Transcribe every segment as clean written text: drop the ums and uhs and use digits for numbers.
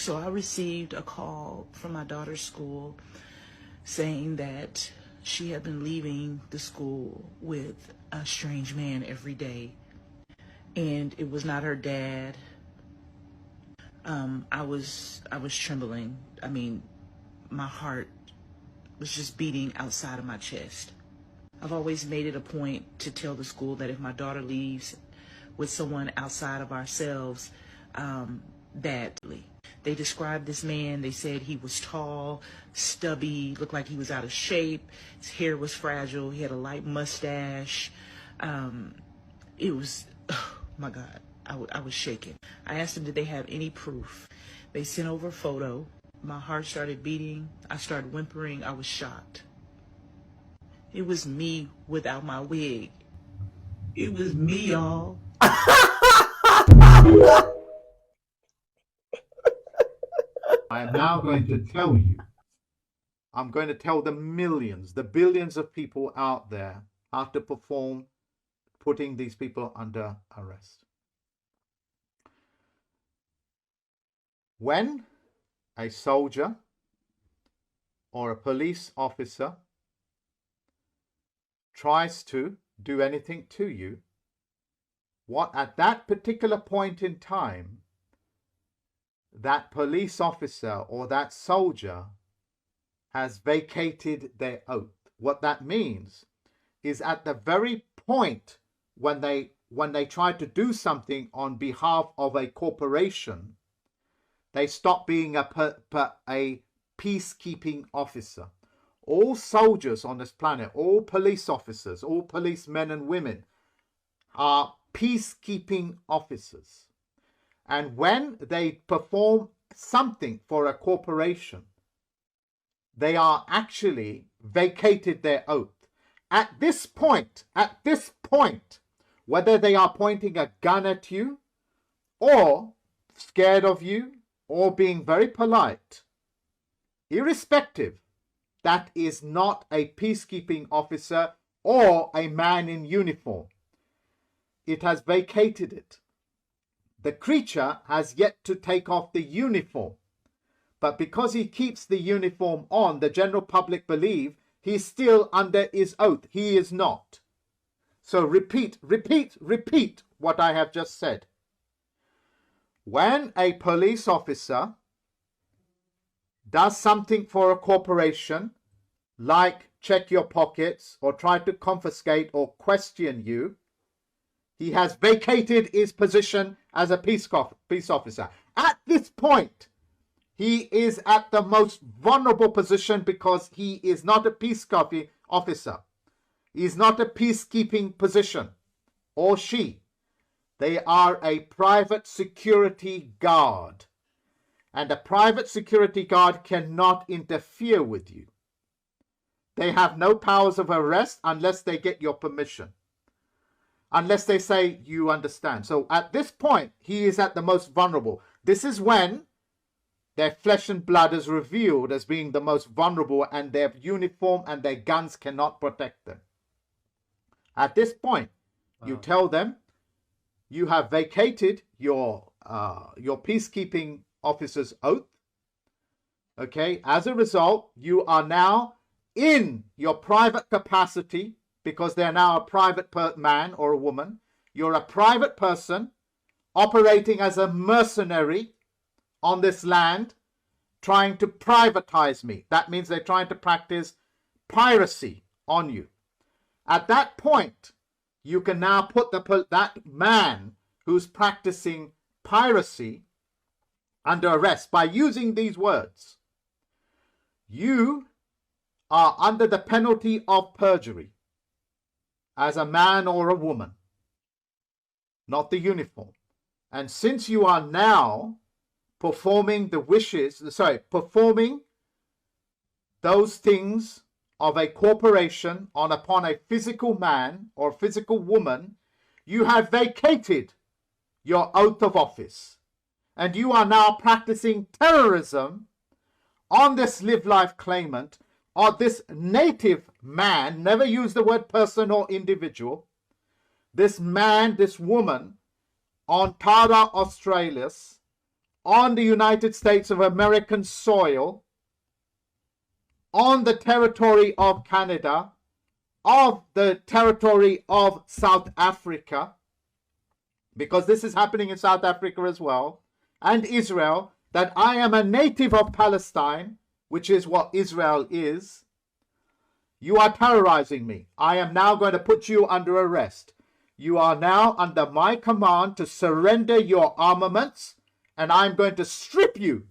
So I received a call from my daughter's school saying that she had been leaving the school with a strange man every day, and it was not her dad. I was trembling. I mean, my heart was just beating outside of my chest. I've always made it a point to tell the school that if my daughter leaves with someone outside of ourselves, that they described this man. They said he was tall, stubby, looked like he was out of shape. His hair was fragile. He had a light mustache. It was, oh my God, I was shaking. I asked them, did they have any proof? They sent over a photo. My heart started beating. I started whimpering. I was shocked. It was me without my wig. It was me, y'all. I am now going to tell you, I'm going to tell the millions, the billions of people out there how to perform putting these people under arrest. When a soldier or a police officer tries to do anything to you, what at that particular point in time, that police officer or that soldier has vacated their oath. What that means is at the very point when they try to do something on behalf of a corporation, they stop being a peacekeeping officer. All soldiers on this planet, all police officers, all policemen and women are peacekeeping officers. And when they perform something for a corporation, they are actually vacated their oath. At this point, whether they are pointing a gun at you or scared of you or being very polite, irrespective, that is not a peacekeeping officer or a man in uniform. It has vacated it. The creature has yet to take off the uniform. But because he keeps the uniform on, the general public believe he's still under his oath. He is not. So repeat what I have just said. When a police officer does something for a corporation, like check your pockets or try to confiscate or question you, he has vacated his position as a peace officer. At this point, he is at the most vulnerable position because he is not a peacekeeping officer. He is not a peacekeeping position, or she. They are a private security guard. And a private security guard cannot interfere with you. They have no powers of arrest unless they get your permission. Unless they say you understand. So at this point, he is at the most vulnerable. This is when their flesh and blood is revealed as being the most vulnerable, and their uniform and their guns cannot protect them. At this point, you tell them you have vacated your peacekeeping officer's oath. Okay, as a result, you are now in your private capacity, because they're now a private man or a woman. You're a private person operating as a mercenary on this land, trying to privatize me. That means they're trying to practice piracy on you. At that point, you can now put that man who's practicing piracy under arrest by using these words. You are under the penalty of perjury as a man or a woman, not the uniform. And since you are now performing those things of a corporation upon a physical man or physical woman, you have vacated your oath of office. And you are now practicing terrorism on this live life claimant, or this native man, never use the word person or individual, this man, this woman on Tara Australis, on the United States of American soil, on the territory of Canada, of the territory of South Africa, because this is happening in South Africa as well, and Israel, that I am a native of Palestine, which is what Israel is. You are terrorizing me. I am now going to put you under arrest. You are now under my command to surrender your armaments, and I'm going to strip you.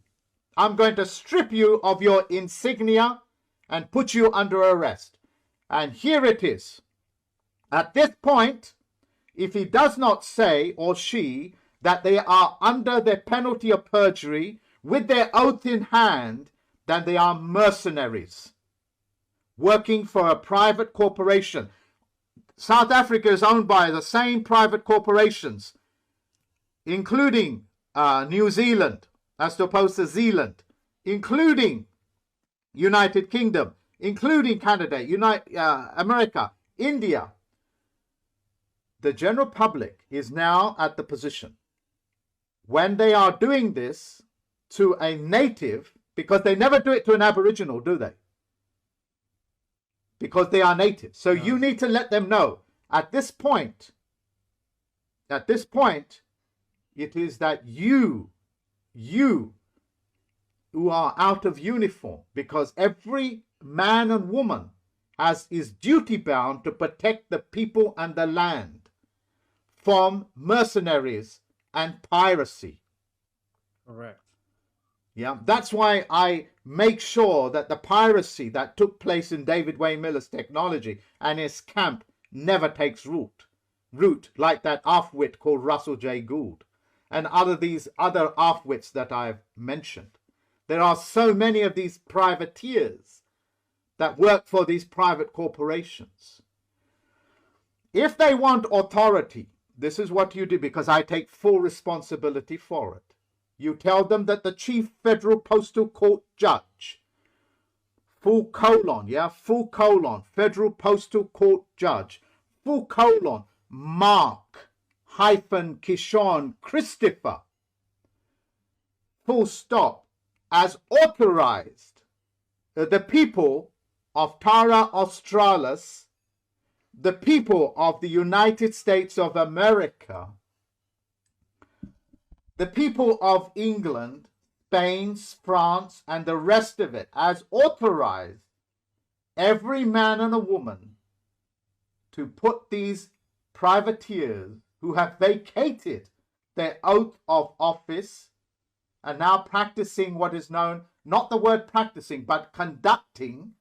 I'm going to strip you of your insignia and put you under arrest. And here it is. At this point, if he does not say, or she, that they are under the penalty of perjury with their oath in hand, then they are mercenaries working for a private corporation. South Africa is owned by the same private corporations, including New Zealand, as opposed to Zealand, including United Kingdom, including Canada, America, India. The general public is now at the position when they are doing this to a native, because they never do it to an Aboriginal, do they? Because they are native. So you need to let them know at this point, it is that you who are out of uniform, because every man and woman is duty bound to protect the people and the land from mercenaries and piracy. Correct. Yeah, that's why I make sure that the piracy that took place in David Wayne Miller's technology and his camp never takes root, like that half-wit called Russell J. Gould and these other half-wits that I've mentioned. There are so many of these privateers that work for these private corporations. If they want authority, this is what you do, because I take full responsibility for it. You tell them that the Chief Federal Postal Court Judge, Federal Postal Court Judge, Mark-Kishon Christopher, full stop, as authorized the people of Terra Australis, the people of the United States of America, the people of England, Spain, France, and the rest of it, as authorized every man and a woman to put these privateers who have vacated their oath of office and now practicing what is known, not the word practicing, but conducting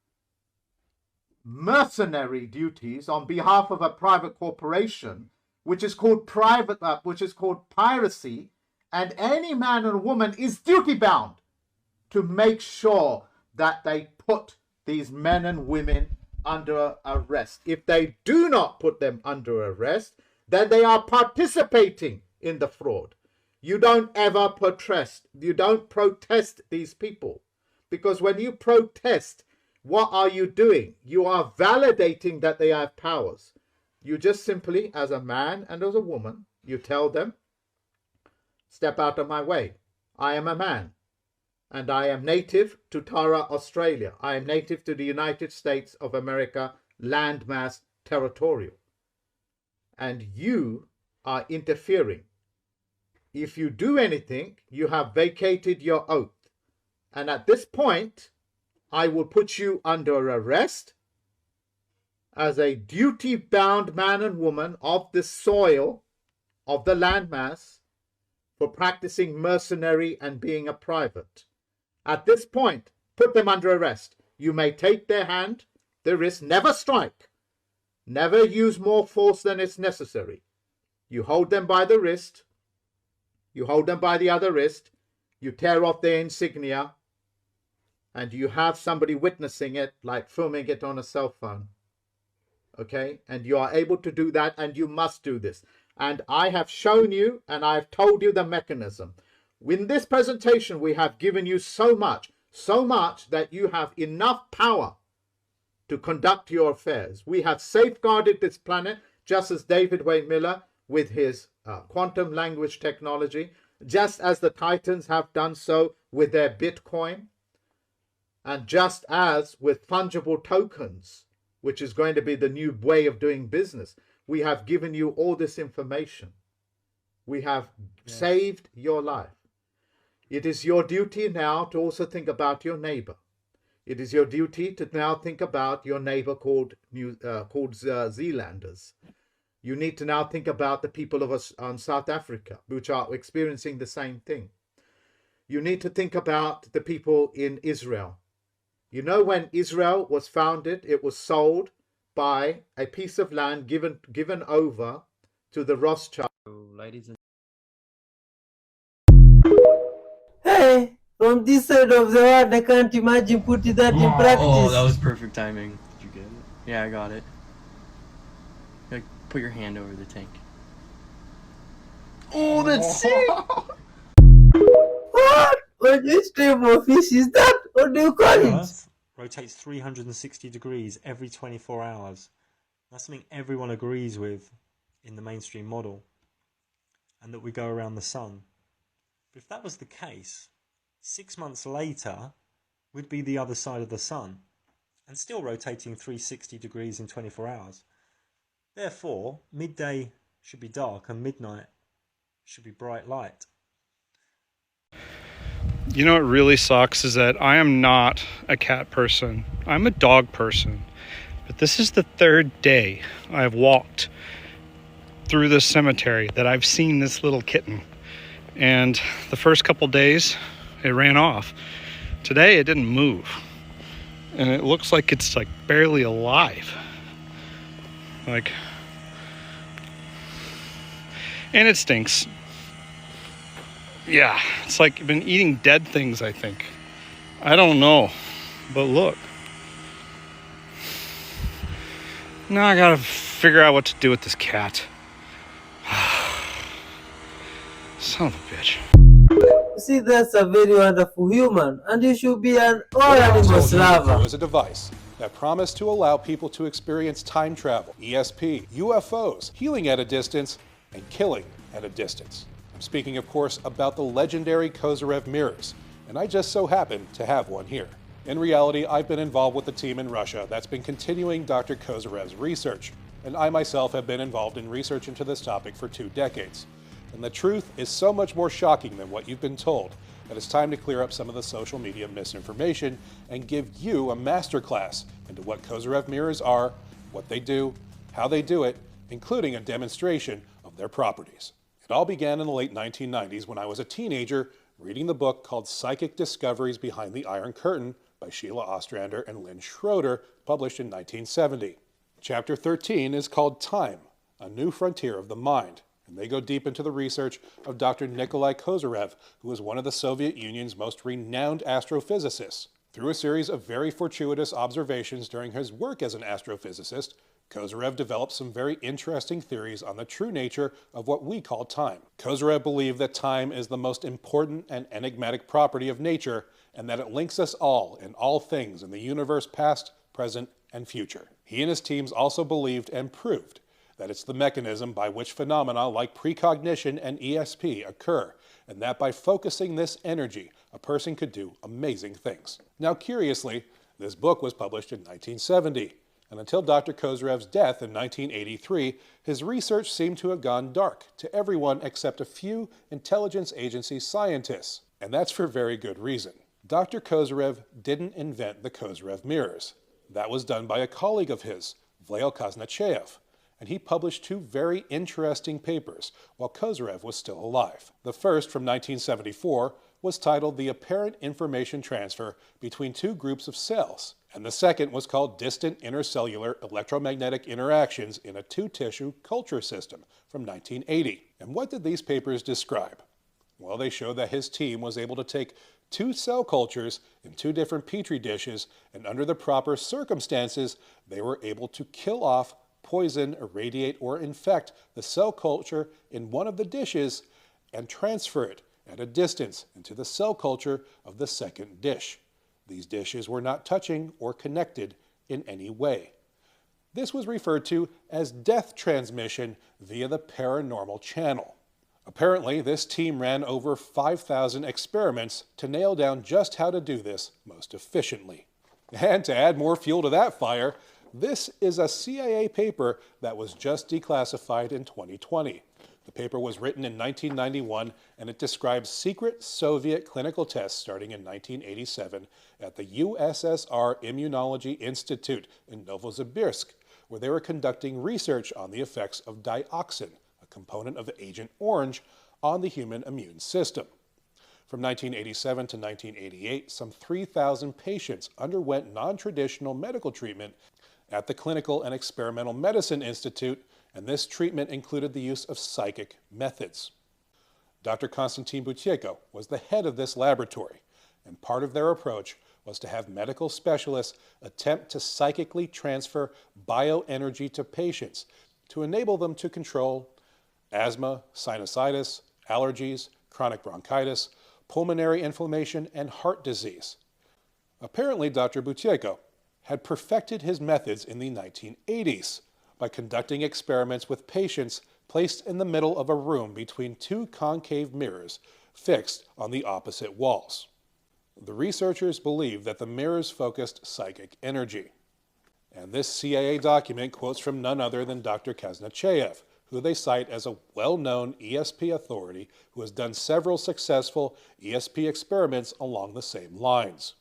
mercenary duties on behalf of a private corporation, which is called piracy. And any man and woman is duty bound to make sure that they put these men and women under arrest. If they do not put them under arrest, then they are participating in the fraud. You don't ever protest these people, because when you protest, what are you doing? You are validating that they have powers. You just simply, as a man and as a woman, you tell them, step out of my way. I am a man, and I am native to Tara, Australia. I am native to the United States of America, landmass territorial. And you are interfering. If you do anything, you have vacated your oath. And at this point, I will put you under arrest as a duty-bound man and woman of the soil of the landmass, for practicing mercenary and being a private. At this point, put them under arrest. You may take their hand, their wrist, never strike. Never use more force than is necessary. You hold them by the wrist. You hold them by the other wrist. You tear off their insignia. And you have somebody witnessing it, like filming it on a cell phone. Okay? And you are able to do that, and you must do this. And I have shown you, and I've told you the mechanism. In this presentation, we have given you so much that you have enough power to conduct your affairs. We have safeguarded this planet, just as David Wayne Miller with his quantum language technology. just as the Titans have done so with their Bitcoin, and just as with fungible tokens, which is going to be the new way of doing business, we have given you all this information. We have saved your life. It is your duty now to also think about your neighbor. It is your duty to now think about your neighbor called Zealanders. You need to now think about the people of us on South Africa, which are experiencing the same thing. You need to think about the people in Israel. You know, when Israel was founded, it was sold by a piece of land given over to the Rothschild. Ladies and Hey, from this side of the world, I can't imagine putting that in practice. Oh, that was perfect timing. Did you get it? Yeah, I got it. Like, put your hand over the tank. Oh, that's sick! What? What stream of fish is that? What do you call it? Earth rotates 360 degrees every 24 hours. That's something everyone agrees with in the mainstream model, and that we go around the sun. But if that was the case, 6 months later, we'd be the other side of the sun, and still rotating 360 degrees in 24 hours. Therefore, midday should be dark and midnight should be bright light. You know what really sucks is that I am not a cat person. I'm a dog person. But this is the third day I've walked through this cemetery that I've seen this little kitten. And the first couple days, it ran off. Today, it didn't move. And it looks like it's like barely alive. Like, and it stinks. Yeah, it's like been eating dead things, I think. I don't know. But look. Now I gotta figure out what to do with this cat. Son of a bitch. See, that's a very wonderful human, and you should be an all animals lover. Was a device that promised to allow people to experience time travel, ESP, UFOs, healing at a distance, and killing at a distance. I'm speaking, of course, about the legendary Kozyrev mirrors, and I just so happen to have one here. In reality, I've been involved with the team in Russia that's been continuing Dr. Kozyrev's research, and I myself have been involved in research into this topic for 2 decades. And the truth is so much more shocking than what you've been told that it's time to clear up some of the social media misinformation and give you a masterclass into what Kozyrev mirrors are, what they do, how they do it, including a demonstration of their properties. It all began in the late 1990s when I was a teenager reading the book called Psychic Discoveries Behind the Iron Curtain by Sheila Ostrander and Lynn Schroeder, published in 1970. Chapter 13 is called Time, A New Frontier of the Mind, and they go deep into the research of Dr. Nikolai Kozyrev, who was one of the Soviet Union's most renowned astrophysicists. Through a series of very fortuitous observations during his work as an astrophysicist, Kozyrev developed some very interesting theories on the true nature of what we call time. Kozyrev believed that time is the most important and enigmatic property of nature, and that it links us all and all things in the universe past, present, and future. He and his teams also believed and proved that it's the mechanism by which phenomena like precognition and ESP occur, and that by focusing this energy, a person could do amazing things. Now, curiously, this book was published in 1970. And until Dr. Kozyrev's death in 1983, his research seemed to have gone dark to everyone except a few intelligence agency scientists. And that's for very good reason. Dr. Kozyrev didn't invent the Kozyrev mirrors. That was done by a colleague of his, Vlail Kazanachev. And he published 2 very interesting papers while Kozyrev was still alive. The first, from 1974, was titled The Apparent Information Transfer Between 2 Groups of Cells. And the second was called Distant Intercellular Electromagnetic Interactions in a 2-Tissue Culture System from 1980. And what did these papers describe? Well, they showed that his team was able to take 2 cell cultures in 2 different petri dishes, and under the proper circumstances, they were able to kill off, poison, irradiate, or infect the cell culture in one of the dishes and transfer it at a distance into the cell culture of the second dish. These dishes were not touching or connected in any way. This was referred to as death transmission via the paranormal channel. Apparently, this team ran over 5,000 experiments to nail down just how to do this most efficiently. And to add more fuel to that fire, this is a CIA paper that was just declassified in 2020. The paper was written in 1991, and it describes secret Soviet clinical tests starting in 1987 at the USSR Immunology Institute in Novosibirsk, where they were conducting research on the effects of dioxin, a component of Agent Orange, on the human immune system. From 1987 to 1988, some 3,000 patients underwent non-traditional medical treatment at the Clinical and Experimental Medicine Institute, and this treatment included the use of psychic methods. Dr. Konstantin Butieko was the head of this laboratory, and part of their approach was to have medical specialists attempt to psychically transfer bioenergy to patients to enable them to control asthma, sinusitis, allergies, chronic bronchitis, pulmonary inflammation, and heart disease. Apparently, Dr. Butieko had perfected his methods in the 1980s by conducting experiments with patients placed in the middle of a room between two concave mirrors fixed on the opposite walls. The researchers believed that the mirrors focused psychic energy. And this CIA document quotes from none other than Dr. Kazanachev, who they cite as a well-known ESP authority who has done several successful ESP experiments along the same lines.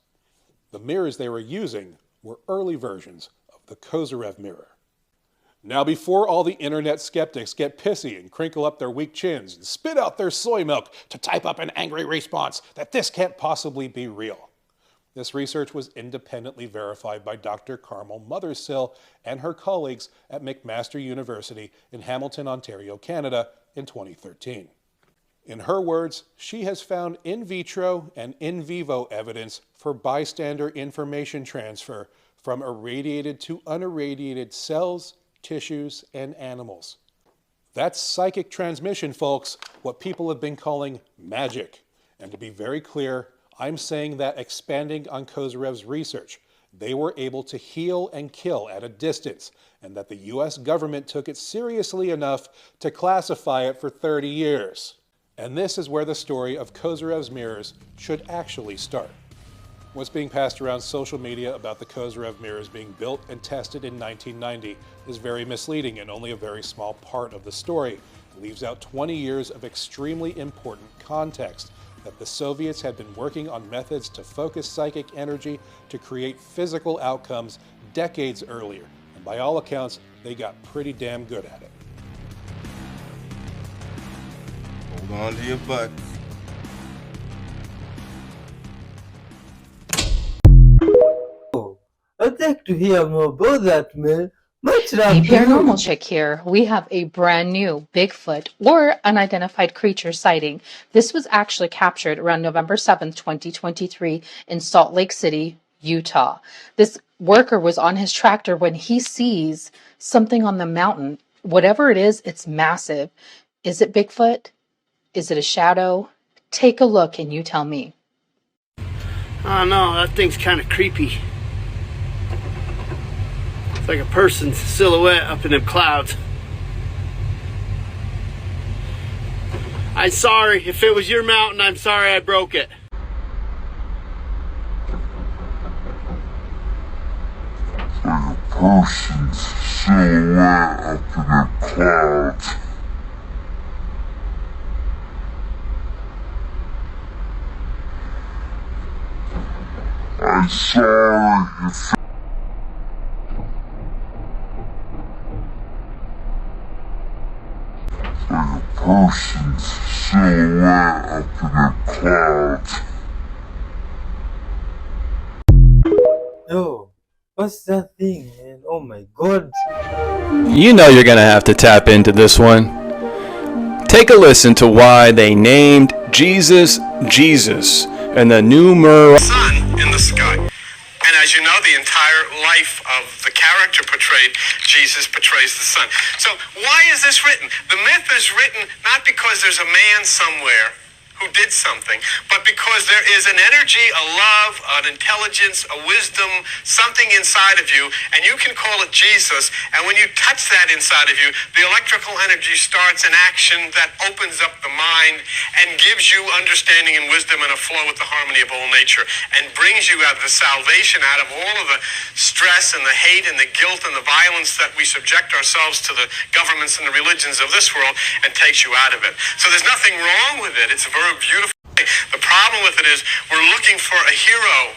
The mirrors they were using were early versions of the Kozyrev mirror. Now, before all the internet skeptics get pissy and crinkle up their weak chins and spit out their soy milk to type up an angry response that this can't possibly be real, this research was independently verified by Dr. Carmel Mothersill and her colleagues at McMaster University in Hamilton, Ontario, Canada in 2013. In her words, she has found in vitro and in vivo evidence for bystander information transfer from irradiated to unirradiated cells, tissues, and animals. That's psychic transmission, folks, what people have been calling magic. And to be very clear, I'm saying that expanding on Kozyrev's research, they were able to heal and kill at a distance, and that the US government took it seriously enough to classify it for 30 years. And this is where the story of Kozyrev's mirrors should actually start. What's being passed around social media about the Kozyrev mirrors being built and tested in 1990 is very misleading and only a very small part of the story. It leaves out 20 years of extremely important context, that the Soviets had been working on methods to focus psychic energy to create physical outcomes decades earlier, and by all accounts, they got pretty damn good at it. Hold on to your butt. I'd like to hear more about that, man. Much Hey, love to Paranormal you. Chick here. We have a brand new Bigfoot or unidentified creature sighting. This was actually captured around November 7th, 2023 in Salt Lake City, Utah. This worker was on his tractor when he sees something on the mountain. Whatever it is, it's massive. Is it Bigfoot? Is it a shadow? Take a look and you tell me. I don't know, that thing's kind of creepy. It's like a person's silhouette up in them clouds. I'm sorry. If it was your mountain, I'm sorry I broke it. Like a person's silhouette up in the clouds. I'm sorry if like a person's silhouette up in the clouds. Oh, what's that thing, man? Oh my god. You know you're gonna have to tap into this one. Take a listen to why they named Jesus Jesus and the numeral sun in the sky. And as you know, the entire life of the character portrayed, Jesus portrays the sun. So why is this written? The myth is written not because there's a man somewhere who did something, but because there is an energy, a love, an intelligence, a wisdom, something inside of you, and you can call it Jesus. And when you touch that inside of you, the electrical energy starts an action that opens up the mind and gives you understanding and wisdom and a flow with the harmony of all nature, and brings you out of the salvation, out of all of the stress and the hate and the guilt and the violence that we subject ourselves to the governments and the religions of this world, and takes you out of it. So there's nothing wrong with it. It's a very beautiful thing. The problem with it is we're looking for a hero.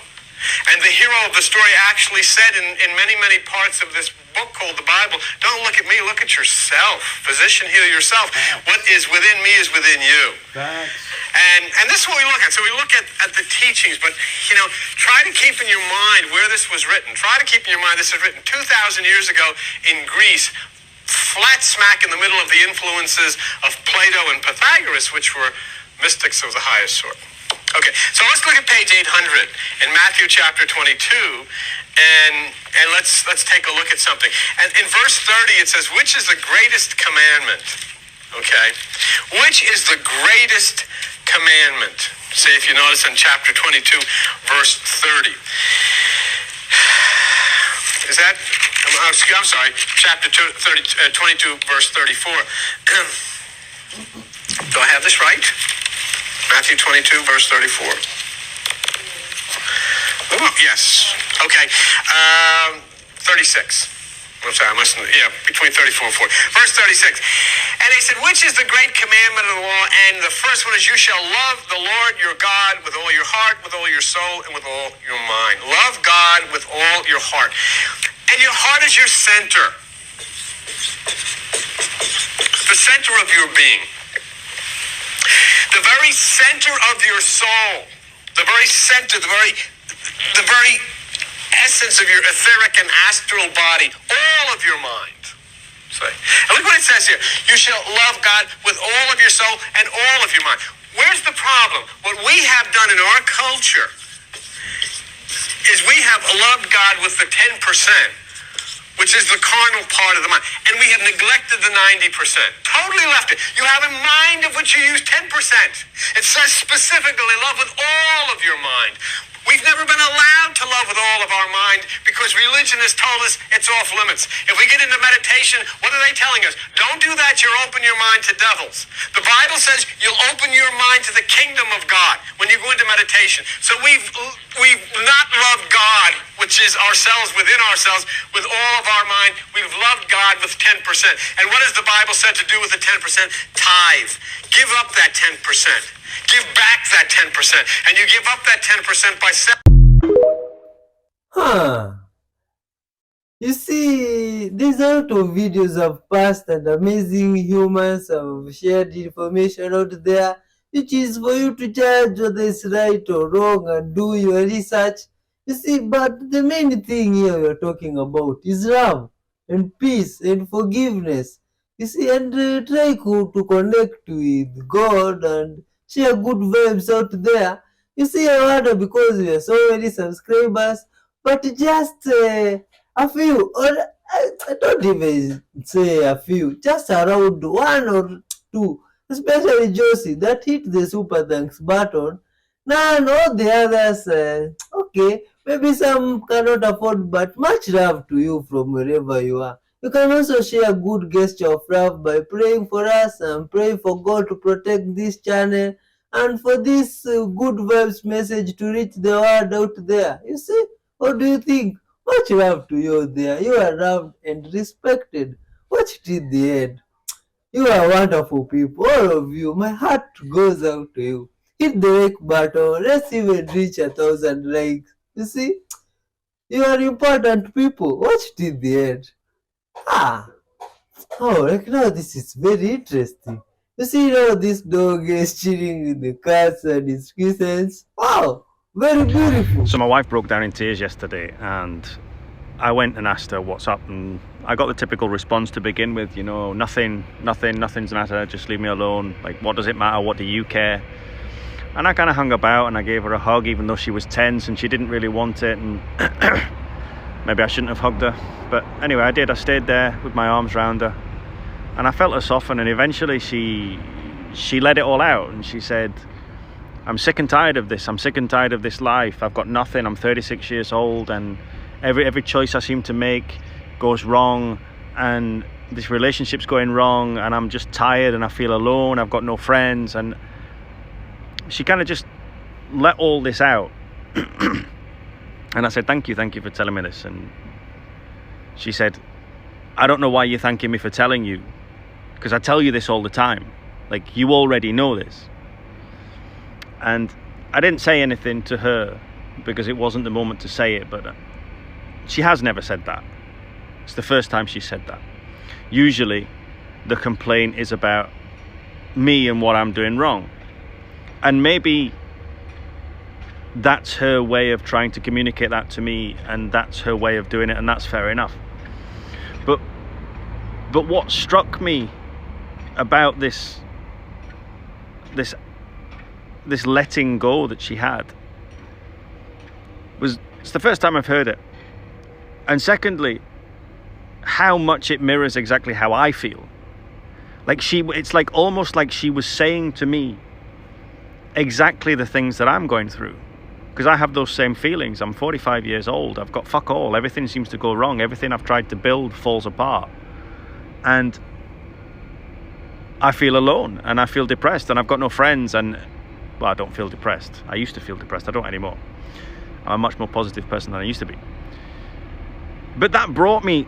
And the hero of the story actually said in many, many parts of this book called the Bible, don't look at me, look at yourself. Physician, heal yourself. What is within me is within you. And this is what we look at. So we look at the teachings, but, you know, try to keep in your mind where this was written. Try to keep in your mind this was written 2,000 years ago in Greece, flat smack in the middle of the influences of Plato and Pythagoras, which were mystics of the highest sort. Okay, so let's look at page 800 in Matthew chapter 22, and let's take a look at something. And in verse 30 it says, which is the greatest commandment? Okay, which is the greatest commandment? See if you notice in chapter 22, verse 30. Is that, I'm sorry, chapter 22, verse 34. Do I have this right? Matthew 22, verse 34. Ooh, yes. Okay. 36. I'm sorry, I'm listening. Yeah, between 34 and 40. Verse 36. And he said, which is the great commandment of the law? And the first one is, you shall love the Lord your God with all your heart, with all your soul, and with all your mind. Love God with all your heart. And your heart is your center. The center of your being. The very center of your soul. The very center, the very essence of your etheric and astral body. All of your mind. Say. And look what it says here. You shall love God with all of your soul and all of your mind. Where's the problem? What we have done in our culture is we have loved God with the 10%, which is the carnal part of the mind. And we have neglected the 90%. Totally left it. You have a mind of which you use 10%. It says specifically, love with all of your mind. We've never been allowed to love with all of our mind because religion has told us it's off limits. If we get into meditation, what are they telling us? Don't do that, you'll open your mind to devils. The Bible says you'll open your mind to the kingdom of God when you go into meditation. So we've not loved God, which is ourselves within ourselves, with all of our mind. We've loved God with 10%. And what has the Bible said to do with the 10%? Tithe. Give up that 10%. Give back that 10%. And you give up that 10% by 7. You see, these are lot of videos of past and amazing humans have shared information out there, which is for you to judge whether it's right or wrong and do your research. You see, but the main thing here we're talking about is love and peace and forgiveness. You see, and try to connect with God and share good vibes out there. You see, I wonder because we are so many subscribers, but just a few, or I don't even say a few, just around 1 or 2, especially Josie, that hit the super thanks button. Now, all the others, okay, maybe some cannot afford, but much love to you from wherever you are. You can also share a good gesture of love by praying for us and praying for God to protect this channel and for this good vibes message to reach the world out there. You see, what do you think? Much love to you there. You are loved and respected. Watch it in the end. You are wonderful people, all of you. My heart goes out to you. Hit the like button. Let's even reach 1,000 likes. You see, you are important people. Watch it in the end. Oh, like now this is very interesting. You see now this dog is chilling with the cats and his kittens. Wow, very beautiful. So my wife broke down in tears yesterday and I went and asked her what's up, and I got the typical response to begin with, you know, nothing's the matter, just leave me alone. Like, what does it matter? What do you care? And I kind of hung about and I gave her a hug even though she was tense and she didn't really want it, and maybe I shouldn't have hugged her. But anyway, I did. I stayed there with my arms around her and I felt her soften, and eventually she let it all out and she said, I'm sick and tired of this. I'm sick and tired of this life. I've got nothing. I'm 36 years old, and every choice I seem to make goes wrong, and this relationship's going wrong, and I'm just tired, and I feel alone. I've got no friends. And she kind of just let all this out. And I said, thank you for telling me this. And she said, I don't know why you're thanking me for telling you, because I tell you this all the time. Like, you already know this. And I didn't say anything to her because it wasn't the moment to say it, but she has never said that. It's the first time she said that. Usually the complaint is about me and what I'm doing wrong. And maybe that's her way of trying to communicate that to me, and that's her way of doing it, and that's fair enough. But what struck me about this letting go that she had was, it's the first time I've heard it, and secondly, how much it mirrors exactly how I feel. Like, it's like almost like she was saying to me exactly the things that I'm going through, because I have those same feelings. I'm 45 years old. I've got fuck all. Everything seems to go wrong. Everything I've tried to build falls apart, and I feel alone, and I feel depressed, and I've got no friends. And well, I don't feel depressed. I used to feel depressed. I don't anymore. I'm a much more positive person than I used to be. But that brought me,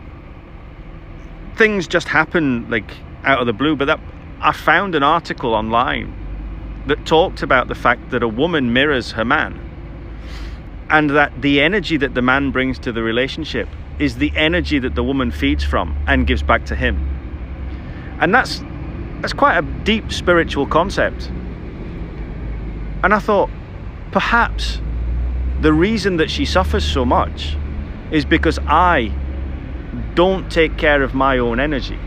things just happen like out of the blue. But I found an article online that talked about the fact that a woman mirrors her man, and that the energy that the man brings to the relationship is the energy that the woman feeds from and gives back to him. And that's quite a deep spiritual concept. And I thought, perhaps the reason that she suffers so much is because I don't take care of my own energy.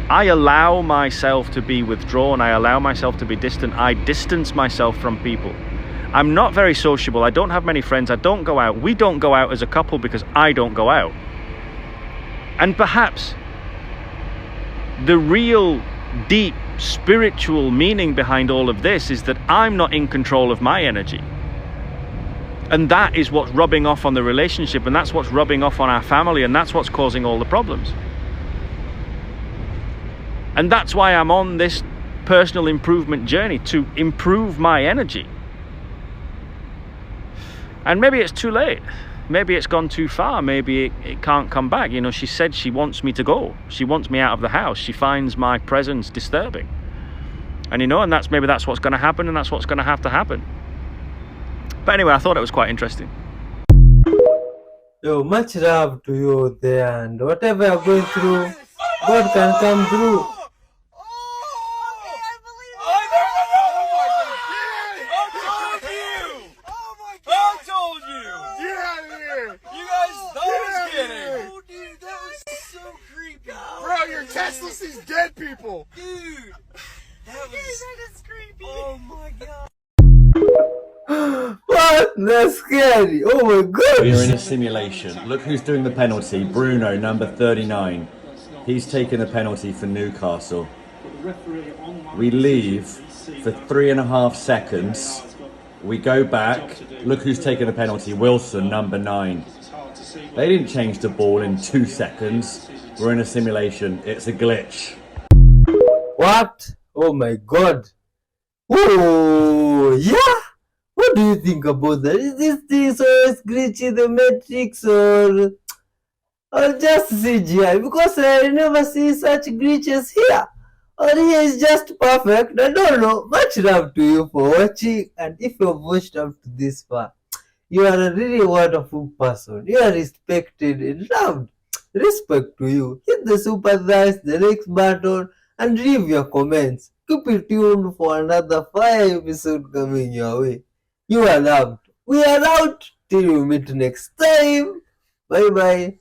I allow myself to be withdrawn. I allow myself to be distant. I distance myself from people. I'm not very sociable. I don't have many friends. I don't go out. We don't go out as a couple because I don't go out. And perhaps the real deep spiritual meaning behind all of this is that I'm not in control of my energy. And that is what's rubbing off on the relationship, and that's what's rubbing off on our family, and that's what's causing all the problems. And that's why I'm on this personal improvement journey, to improve my energy. And maybe it's too late. Maybe it's gone too far. Maybe it can't come back. You know, she said she wants me to go. She wants me out of the house. She finds my presence disturbing. And you know, and maybe that's what's going to happen, and that's what's going to have to happen. But anyway, I thought it was quite interesting. Yo, much love to you there, and whatever you're going through, God can come through. Tesla sees dead people. Dude, that is creepy. Oh my god. What? That's scary. Oh my god. We are in a simulation. Look who's doing the penalty. Bruno, number 39. He's taking the penalty for Newcastle. We leave for 3.5 seconds. We go back. Look who's taking the penalty. Wilson, number 9. They didn't change the ball in 2 seconds. We're in a simulation. It's a glitch. What? Oh my god. Oh, yeah? What do you think about that? Is this thing so glitchy, the Matrix, or just CGI? Because I never see such glitches here. Or here is just perfect. I don't know. Much love to you for watching. And if you've watched up to this far, you are a really wonderful person. You are respected and loved. Respect to you. Hit the super thanks, the next button, and leave your comments. Keep it tuned for another 5 episodes coming your way. You are loved. We are out. Till we meet next time. Bye bye.